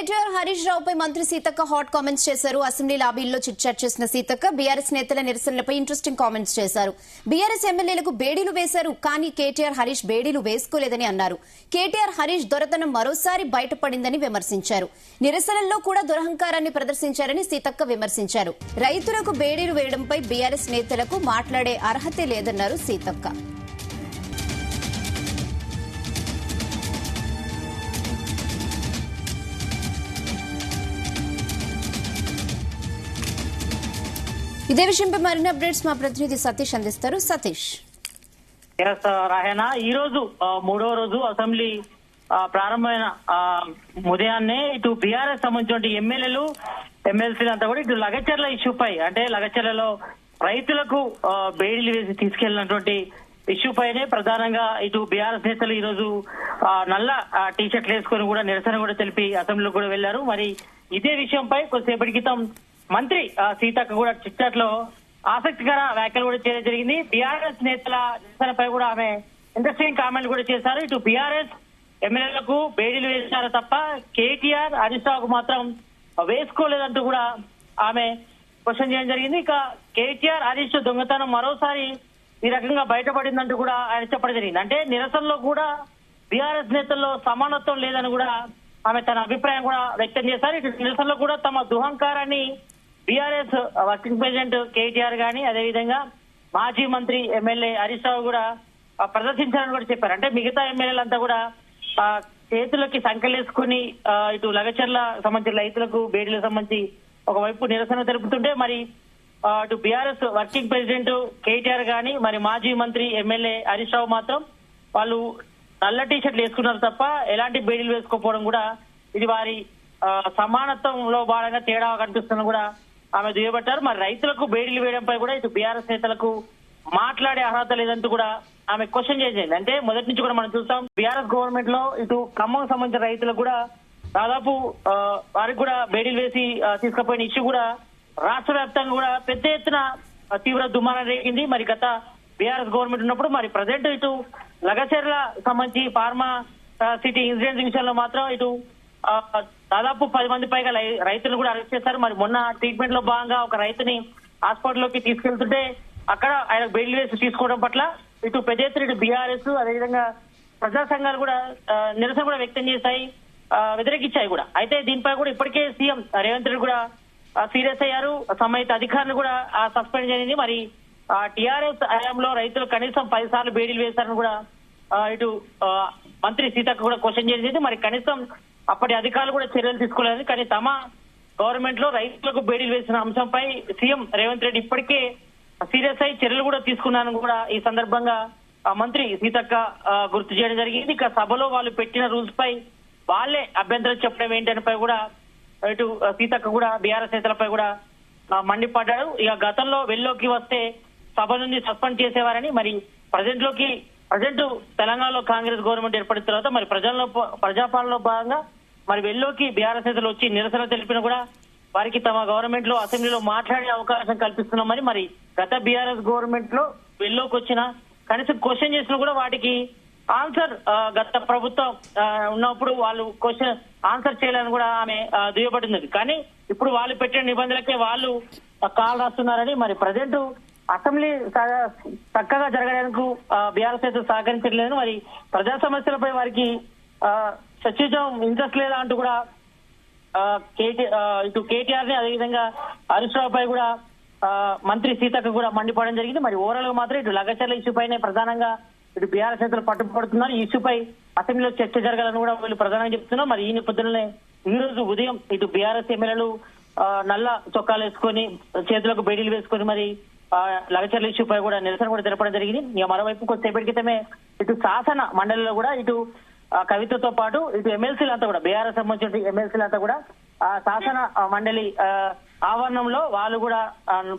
కేటీఆర్ హరీష్ రావుపై మంత్రి Seethakka hot comments చేశారు. Assembly లాబీల్లో chit-chat చేసిన సీతక్క బీఆర్ఎస్ నేతల నిరసనలపై ఇంట్రెస్టింగ్ కామెంట్స్ చేశారు. బీఆర్ఎస్ ఎమ్మెల్యేలకు బేడీలు వేశారు, కానీ కేటీఆర్ హరీష్ బేడీలు వేసుకోలేదని అన్నారు. కేటీఆర్ హరీష్ దొరతనం మరోసారి బయటపడిందని విమర్శించారు. నిరసనల్లో కూడా దురహంకారాన్ని ప్రదర్శించారని సీతక్క విమర్శించారు. రైతులకు బేడీలు వేయడంపై బీఆర్ఎస్ నేతలకు మాట్లాడే అర్హతే లేదన్నారు సీతక్క. ఇదే విషయంపై మరిన్ని అప్డేట్స్ మా ప్రతినిధి సతీష్ అందిస్తారు. సతీష్. రాహేనా, ఈ రోజు మూడవ రోజు అసెంబ్లీ ప్రారంభమైన ఉదయాన్నే ఇటు బీఆర్ఎస్ సంబంధించిన ఎమ్మెల్యేలు ఎమ్మెల్సీలు అంతా కూడా ఇటు లగచర్ల ఇష్యూపై, అంటే లగచర్లలో రైతులకు బేడీలు వేసి తీసుకెళ్లినటువంటి ఇష్యూ పైనే ప్రధానంగా ఇటు బీఆర్ఎస్ నేతలు ఈ రోజు నల్ల టీషర్ట్లు వేసుకొని కూడా నిరసన కూడా తెలిపి అసెంబ్లీలో కూడా వెళ్లారు. మరి ఇదే విషయంపై కొద్దిసేపటి క్రితం మంత్రి సీతక్క కూడా చిట్చాట్ లో ఆసక్తికర వ్యాఖ్యలు కూడా చేయడం జరిగింది. బీఆర్ఎస్ నేతల నిరసనపై కూడా ఆమె ఇంట్రెస్టింగ్ కామెంట్ కూడా చేశారు. ఇటు బీఆర్ఎస్ ఎమ్మెల్యేలకు బేడీలు వేశారు తప్ప కేటీఆర్ హరీష్ రావుకు మాత్రం వేసుకోలేదంటూ కూడా ఆమె క్వశ్చన్ చేయడం జరిగింది. ఇక కేటీఆర్ హరీష్ దొంగతనం మరోసారి ఈ రకంగా బయటపడిందంటూ కూడా ఆయన చెప్పడం జరిగింది. అంటే నిరసనలో కూడా బీఆర్ఎస్ నేతల్లో సమానత్వం లేదని కూడా ఆమె తన అభిప్రాయం కూడా వ్యక్తం చేశారు. ఇటు నిరసనలో కూడా తమ దుహంకారాన్ని బీఆర్ఎస్ వర్కింగ్ ప్రెసిడెంట్ కేటీఆర్ గాని, అదేవిధంగా మాజీ మంత్రి ఎమ్మెల్యే హరీష్ రావు కూడా ప్రదర్శించారని కూడా చెప్పారు. అంటే మిగతా ఎమ్మెల్యేలంతా కూడా చేతులకి సంకలేసుకుని ఇటు లగచర్ల సంబంధించిన రైతులకు బేడీలకు సంబంధించి ఒకవైపు నిరసన తెలుపుతుంటే, మరి అటు బీఆర్ఎస్ వర్కింగ్ ప్రెసిడెంట్ కేటీఆర్ గాని, మరి మాజీ మంత్రి ఎమ్మెల్యే హరీష్ రావు మాత్రం వాళ్ళు నల్ల టీ షర్ట్లు వేసుకున్నారు తప్ప ఎలాంటి బేడీలు వేసుకోకపోవడం కూడా ఇది వారి సమానత్వంలో భాగంగా తేడా కనిపిస్తుందని కూడా ఆమె దుయ్యబట్టారు. మరి రైతులకు బేడీలు వేయడంపై కూడా ఇటు బీఆర్ఎస్ నేతలకు మాట్లాడే అర్హత లేదంటూ కూడా ఆమె క్వశ్చన్ చేసింది. అంటే మొదటి నుంచి కూడా మనం చూస్తాం బీఆర్ఎస్ గవర్నమెంట్ లో ఇటు ఖమ్మం సంబంధించిన రైతులకు కూడా దాదాపు వారికి కూడా బేడీలు వేసి తీసుకుపోయిన ఇష్యూ కూడా రాష్ట్ర వ్యాప్తంగా కూడా పెద్ద ఎత్తున తీవ్ర దుమారం రేగింది. మరి గత బీఆర్ఎస్ గవర్నమెంట్ ఉన్నప్పుడు మరి ప్రజెంట్ ఇటు లగచర్ల సంబంధించి ఫార్మా సిటీ ఇన్సిడెంట్ విషయంలో మాత్రం ఇటు దాదాపు 10 మంది పైగా రైతులు కూడా అరెస్ట్ చేశారు. మరి మొన్న ట్రీట్మెంట్ లో భాగంగా ఒక రైతుని హాస్పిటల్లోకి తీసుకెళ్తుంటే అక్కడ ఆయన బెయిల్ వేసి తీసుకోవడం పట్ల ఇటు పెద్ద ఎత్తున ఇటు బీఆర్ఎస్ అదేవిధంగా ప్రజా సంఘాలు కూడా నిరసన కూడా వ్యక్తం చేశాయి, వ్యతిరేకించాయి కూడా. అయితే దీనిపై కూడా ఇప్పటికే సీఎం రేవంత్ రెడ్డి కూడా సీరియస్ అయ్యారు. సంబంధిత అధికారులు కూడా సస్పెండ్ చేసింది. మరి టీఆర్ఎస్ హయాంలో రైతులు కనీసం 10 సార్లు బేడీలు వేశారని కూడా ఇటు మంత్రి సీతక్క కూడా క్వశ్చన్ చేసింది. మరి కనీసం అప్పటి అధికారులు కూడా చర్యలు తీసుకోలేదు. కానీ తమ గవర్నమెంట్ లో రైతులకు బేడీలు వేసిన అంశంపై సీఎం రేవంత్ రెడ్డి ఇప్పటికే సీరియస్ అయి చర్యలు కూడా తీసుకున్నారని కూడా ఈ సందర్భంగా మంత్రి సీతక్క గుర్తు చేయడం జరిగింది. ఇక సభలో వాళ్ళు పెట్టిన రూల్స్ పై వాళ్ళే అభ్యంతరం చెప్పడం ఏంటనిపై కూడా ఇటు సీతక్క కూడా బీఆర్ఎస్ నేతలపై కూడా మండిపడ్డారు. ఇక గతంలో వెల్లోకి వస్తే సభ నుండి సస్పెండ్ చేసేవారని, మరి ప్రజెంట్ తెలంగాణలో కాంగ్రెస్ గవర్నమెంట్ ఏర్పడిన తర్వాత మరి ప్రజాపాలనలో భాగంగా మరి వెల్లోకి బీఆర్ఎస్ నేతలు వచ్చి నిరసన తెలిపిన కూడా వారికి తమ గవర్నమెంట్ లో అసెంబ్లీలో మాట్లాడే అవకాశం కల్పిస్తున్నామని, మరి గత బీఆర్ఎస్ గవర్నమెంట్ లో వెల్లోకి వచ్చిన కనీసం క్వశ్చన్ చేసినా కూడా వాటికి ఆన్సర్ గత ప్రభుత్వం ఉన్నప్పుడు వాళ్ళు క్వశ్చన్ ఆన్సర్ చేయాలని కూడా ఆమె దుయ్యబడింది. కానీ ఇప్పుడు వాళ్ళు పెట్టిన నిబంధనలకే వాళ్ళు కాల్ రాస్తున్నారని, మరి ప్రజెంట్ అసెంబ్లీ చక్కగా జరగడానికి బీఆర్ఎస్ నేతలు సహకరించట్లేదు. మరి ప్రజా సమస్యలపై వారికి చర్చించడం ఇంట్రెస్ట్ లేదా అంటూ కూడా ఇటు కేటీఆర్ ని అదేవిధంగా హరీష్ రావు పై కూడా మంత్రి సీతక్క కూడా మండిపోవడం జరిగింది. మరి ఓవరాల్ గా మాత్రం ఇటు లగచర్ల ఇష్యూ పైనే ప్రధానంగా ఇటు బీఆర్ఎస్ నేతలు పట్టుబడుతున్నారు. ఈ ఇష్యూపై అసెంబ్లీలో చర్చ జరగాలని కూడా వీళ్ళు ప్రధానంగా చెప్తున్నారు. మరి ఈ నేపథ్యంలోనే ఈ రోజు ఉదయం ఇటు బీఆర్ఎస్ ఎమ్మెల్యేలు నల్ల చొక్కాలు వేసుకొని చేతులకు బేడీలు వేసుకొని మరి లగచర్ల ఇష్యూపై కూడా నిరసన కూడా తెలపడం జరిగింది. ఇక మరోవైపు కొద్దిసేపటి క్రితమే ఇటు శాసన మండలిలో కూడా ఇటు కవితతో పాటు ఇటు ఎమ్మెల్సీలంతా కూడా బీఆర్ఎస్ సంబంధించిన ఎమ్మెల్సీలంతా కూడా శాసన మండలి ఆవరణంలో వాళ్ళు కూడా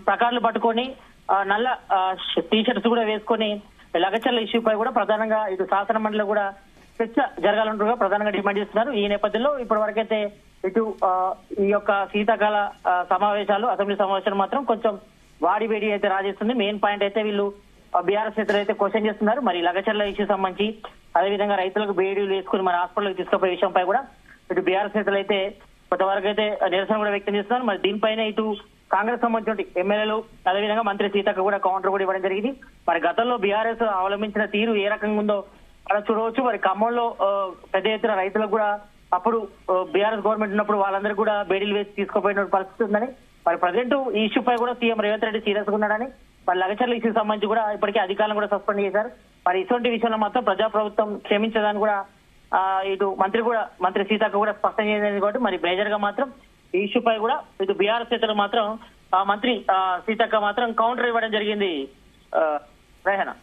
ప్లకార్డులు పట్టుకొని నల్ల టీషర్ట్స్ కూడా వేసుకొని లగచర్ల ఇష్యూపై కూడా ప్రధానంగా ఇటు శాసన మండలిలో కూడా చర్చ జరగాలంటూ ప్రధానంగా డిమాండ్ చేస్తున్నారు. ఈ నేపథ్యంలో ఇప్పటి వరకైతే ఇటు ఈ యొక్క శీతాకాల సమావేశాలు అసెంబ్లీ సమావేశాలు మాత్రం కొంచెం వాడి వేడి అయితే రాజేస్తుంది. మెయిన్ పాయింట్ అయితే వీళ్ళు బీఆర్ఎస్ నేతలు అయితే క్వశ్చన్ చేస్తున్నారు. మరి లగచర్ల ఇష్యూ సంబంధించి అదేవిధంగా రైతులకు బేడీలు వేసుకుని మన హాస్పిటల్కి తీసుకుపోయే విషయంపై కూడా ఇటు బీఆర్ఎస్ నేతలు అయితే కొంతవరకు అయితే నిరసన కూడా వ్యక్తం చేస్తున్నారు. మరి దీనిపైన ఇటు కాంగ్రెస్ సంబంధించిన ఎమ్మెల్యేలు అదేవిధంగా మంత్రి సీతక్క కూడా కౌంటర్ కూడా ఇవ్వడం జరిగింది. మరి గతంలో బీఆర్ఎస్ అవలంబించిన తీరు ఏ రకంగా ఉందో అలా చూడవచ్చు. మరి ఖమ్మంలో పెద్ద ఎత్తున రైతులకు కూడా అప్పుడు బీఆర్ఎస్ గవర్నమెంట్ ఉన్నప్పుడు వాళ్ళందరూ కూడా బేడీలు వేసి తీసుకుపోయిన పరిస్థితి ఉందని, మరి ప్రజెంట్ ఈ ఇష్యూపై కూడా సీఎం రేవంత్ రెడ్డి సీరియస్ గా ఉన్నాడని, మరి లగచర్ల ఇష్యూకి సంబంధించి కూడా ఇప్పటికే అధికారులను కూడా సస్పెండ్ చేశారు. మరి ఇటువంటి విషయంలో మాత్రం ప్రజాప్రభుత్వం క్షమించదని కూడా ఇటు మంత్రి సీతక్క కూడా స్పష్టం చేసింది. కాబట్టి మరి మేజర్ గా మాత్రం ఈ ఇష్యూపై కూడా ఇటు బీఆర్ఎస్ నేతలు మాత్రం మంత్రి సీతక్క మాత్రం కౌంటర్ ఇవ్వడం జరిగింది. రేహనా.